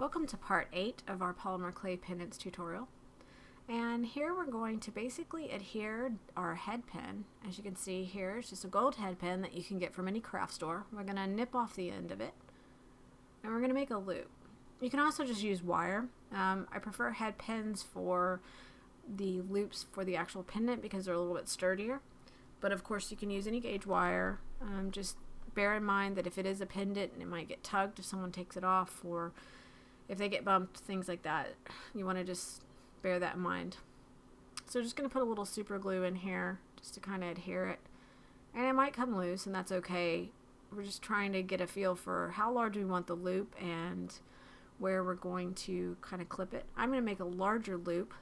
Welcome to part 8 of our polymer clay pendants tutorial. And here we're going to basically adhere our head pin. As you can see here, it's just a gold head pin that you can get from any craft store. We're going to nip off the end of it and we're going to make a loop. You can also just use wire. I prefer head pins for the loops for the actual pendant because they're a little bit sturdier. But of course you can use any gauge wire. Just bear in mind that if it is a pendant, it might get tugged if someone takes it off, or if they get bumped, things like that. You want to just bear that in mind. So just going to put a little super glue in here just to kind of adhere it. And it might come loose, and that's okay. We're just trying to get a feel for how large we want the loop and where we're going to kind of clip it. I'm going to make a larger loop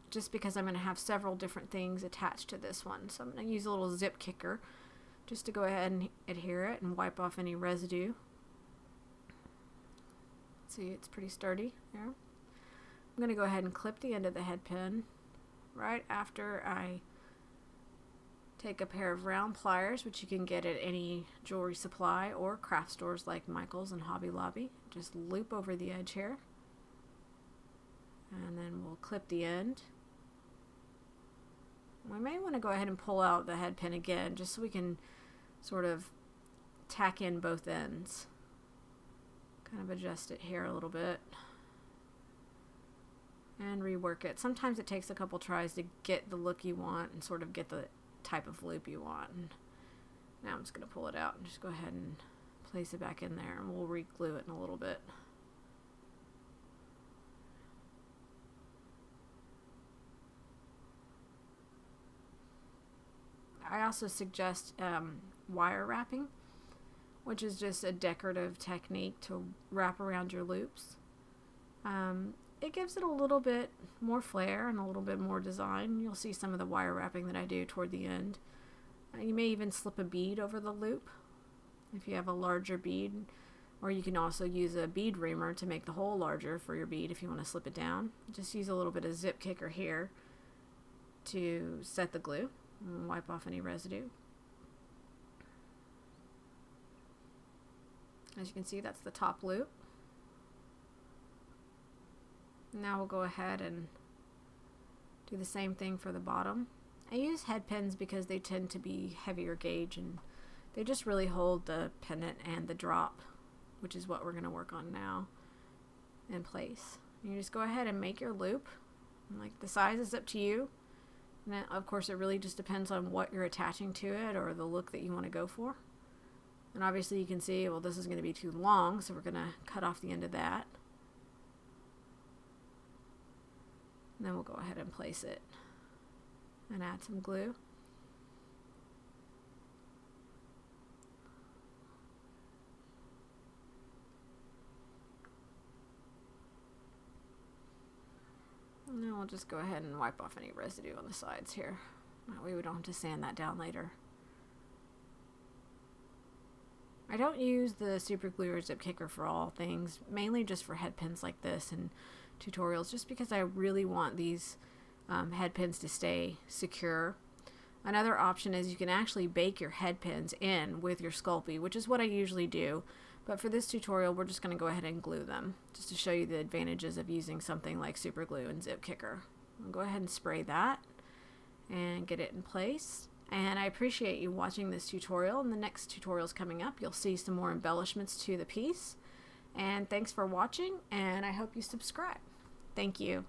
just because I'm going to have several different things attached to this one. So I'm going to use a little zip kicker just to go ahead and adhere it and wipe off any residue. See, it's pretty sturdy there. I'm going to go ahead and clip the end of the head pin right after I take a pair of round pliers, which you can get at any jewelry supply or craft stores like Michael's and Hobby Lobby. Just loop over the edge here, and then we'll clip the end. We may want to go ahead and pull out the head pin again just so we can sort of tack in both ends. Kind of adjust it here a little bit and rework it. Sometimes it takes a couple tries to get the look you want and sort of get the type of loop you want. And now I'm just going to pull it out and just go ahead and place it back in there, and we'll re-glue it in a little bit. I also suggest wire wrapping, which is just a decorative technique to wrap around your loops. It gives it a little bit more flair and a little bit more design. You'll see some of the wire wrapping that I do toward the end. You may even slip a bead over the loop if you have a larger bead, or you can also use a bead reamer to make the hole larger for your bead if you want to slip it down. Just use a little bit of zip kicker here to set the glue and wipe off any residue. As you can see, that's the top loop. Now we'll go ahead and do the same thing for the bottom. I use head pins because they tend to be heavier gauge and they just really hold the pendant and the drop, which is what we're going to work on now, in place. You just go ahead and make your loop. Like, the size is up to you. And then, of course, it really just depends on what you're attaching to it or the look that you want to go for. And obviously you can see, well, this is going to be too long, so we're going to cut off the end of that. And then we'll go ahead and place it and add some glue. And then we'll just go ahead and wipe off any residue on the sides here. That way we don't have to sand that down later. I don't use the super glue or zip kicker for all things, mainly just for head pins like this and tutorials, just because I really want these head pins to stay secure. Another option is you can actually bake your head pins in with your Sculpey, which is what I usually do. But for this tutorial, we're just going to go ahead and glue them, just to show you the advantages of using something like super glue and zip kicker. I'll go ahead and spray that and get it in place. And I appreciate you watching this tutorial. In the next tutorials coming up, you'll see some more embellishments to the piece. And thanks for watching, and I hope you subscribe. Thank you.